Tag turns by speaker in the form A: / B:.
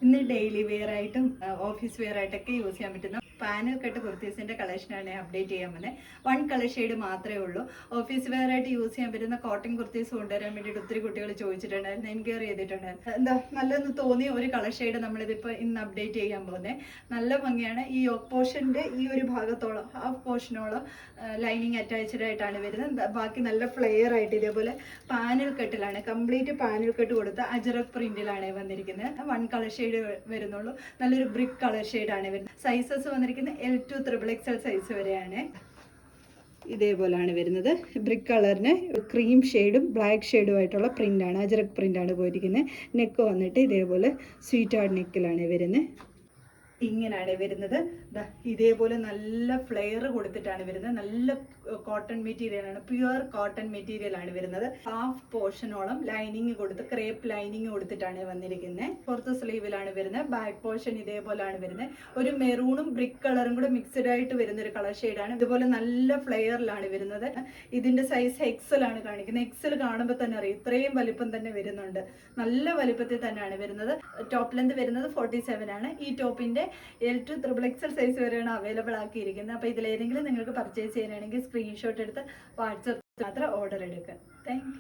A: ഇന്ന് daily wear ആയിട്ടും office wear ആയിട്ടൊക്കെ യൂസ് ചെയ്യാൻ പറ്റുന്ന പാനൽ കട്ട് കുർത്തീസിന്റെ കളക്ഷനാണ് ഞാൻ അപ്ഡേറ്റ് ചെയ്യാൻ പോകുന്നത്. 1 കളർ ഷെയ്ഡ് മാത്രമേ ഉള്ളൂ. ഓഫീസ് വെയർ ആയിട്ട് യൂസ് ചെയ്യാൻ പറ്റുന്ന കോട്ടൺ കുർത്തീസ് കൊണ്ടുവരാൻ വേണ്ടിയിട്ട് ഒത്തിരി കുട്ടികൾ ചോദിച്ചിട്ടുണ്ടായിരുന്നു, എൻക്വയറി ചെയ്തിട്ടുണ്ടായിരുന്നു. എന്താ നല്ലതെന്ന് തോന്നിയ ഒരു കളർ ഷെയ്ഡ് നമ്മളിതിപ്പോൾ ഇന്ന് അപ്ഡേറ്റ് ചെയ്യാൻ പോകുന്നത്. നല്ല ഭംഗിയാണ്. ഈ യോക്ക് പോർഷന്റെ ഈ ഒരു ഭാഗത്തോളം, ഹാഫ് പോർഷനോളം ലൈനിങ് അറ്റാച്ച്ഡ് ആയിട്ടാണ് വരുന്നത്. ബാക്കി നല്ല ഫ്ലെയർ ആയിട്ട് ഇതേപോലെ പാനൽ കട്ടിലാണ്, കംപ്ലീറ്റ് പാനൽ കട്ട് കൊടുത്ത അജറക് പ്രിന്റിലാണ് വന്നിരിക്കുന്നത്. 1 കളർ ഷെയ്ഡ് വരുന്നുള്ളൂ. നല്ലൊരു ബ്രിക്ക് കളർ ഷെയ്ഡാണ് വരുന്നത്. സൈസസ് വന്നിരിക്കുന്നത് L2 XXL സൈസ് വരെയാണ്. ഇതേപോലാണ് വരുന്നത്. ബ്രിക്ക് കളറിന് ക്രീം ഷെയ്ഡും ബ്ലാക്ക് ഷെയ്ഡും ആയിട്ടുള്ള പ്രിന്റാണ്, അജറക് പ്രിന്റാണ് പോയിരിക്കുന്നത്. നെക്ക് വന്നിട്ട് ഇതേപോലെ സ്വീറ്റ് ഹാർഡ് നെക്കിലാണ് വരുന്നത്. ഇങ്ങനെയാണ് വരുന്നത്. ഇതേപോലെ നല്ല ഫ്ലെയർ കൊടുത്തിട്ടാണ് വരുന്നത്. നല്ല കോട്ടൺ മെറ്റീരിയൽ ആണ്, പ്യുവർ കോട്ടൺ മെറ്റീരിയൽ ആണ് വരുന്നത്. ഹാഫ് പോർഷനോളം ലൈനിങ് കൊടുത്ത്, ക്രേപ്പ് ലൈനിങ് കൊടുത്തിട്ടാണ് വന്നിരിക്കുന്നത്. പുറത്ത് സ്ലീവിലാണ് വരുന്നത്. ബാക്ക് പോർഷൻ ഇതേപോലെയാണ് വരുന്നത്. ഒരു മെറൂണും ബ്രിക്ക് കളറും കൂടെ മിക്സ്ഡ് ആയിട്ട് വരുന്ന ഒരു കളർ ഷെയ്ഡാണ്. ഇതുപോലെ നല്ല ഫ്ലെയറിലാണ് വരുന്നത്. ഇതിന്റെ സൈസ് എക്സൽ ആണ് കാണിക്കുന്നത്. എക്സൽ കാണുമ്പോൾ തന്നെ അറിയാം, ഇത്രയും വലിപ്പം തന്നെ വരുന്നുണ്ട്. നല്ല വലിപ്പത്തിൽ തന്നെയാണ് വരുന്നത്. ടോപ്പ് ലെന്ത് വരുന്നത് 47 ആണ്. ഈ ടോപ്പിന്റെ L2 XXL സൈസ് വരെയാണ് അവൈലബിൾ ആക്കിയിരിക്കുന്നത്. അപ്പോൾ ഇതിലേതെങ്കിലും നിങ്ങൾക്ക് പർച്ചേസ് ചെയ്യാനാണെങ്കിൽ സ്ക്രീൻഷോട്ട് എടുത്ത് വാട്സപ്പ് മാത്രം ഓർഡർ എടുക്കുക. താങ്ക്